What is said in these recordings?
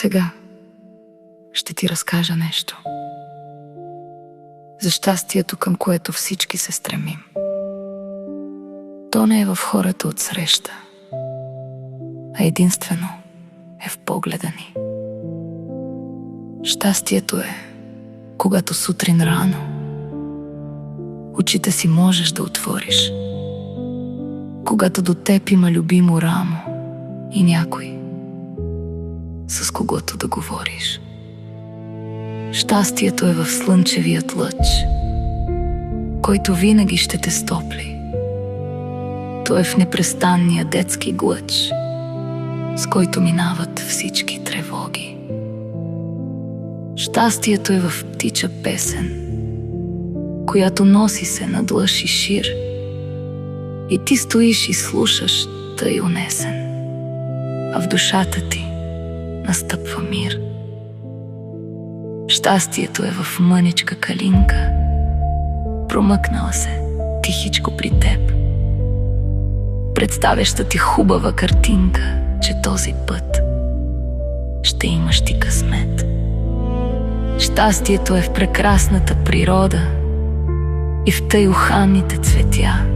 Сега ще ти разкажа нещо за щастието, към което всички се стремим. То не е в хората отсреща, а единствено е в погледа ни. Щастието е, когато сутрин рано очите си можеш да отвориш, когато до теб има любимо рамо и някой, с когото да говориш. Щастието е в слънчевият лъч, който винаги ще те стопли. То е в непрестанния детски глъч, с който минават всички тревоги. Щастието е в птича песен, която носи се над лъж и шир, и ти стоиш и слушаш тъй унесен, а в душата ти настъпва мир. Щастието е в мъничка калинка, промъкнала се тихичко при теб, представяща ти хубава картинка, че този път ще имаш ти късмет. Щастието е в прекрасната природа и в тъй уханните цветя.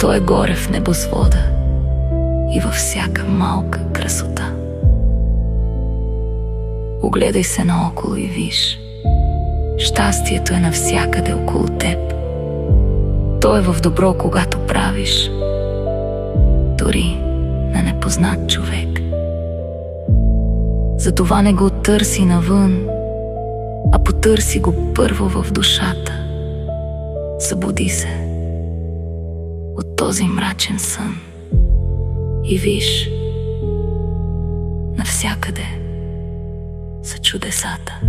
То е горе в небосвода и във всяка малка красота. Огледай се наоколо и виж, щастието е навсякъде около теб. То е в добро, когато правиш, дори на непознат човек. Затова не го търси навън, а потърси го първо в душата. Събуди се от този мрачен сън и виж, навсякъде са чудесата.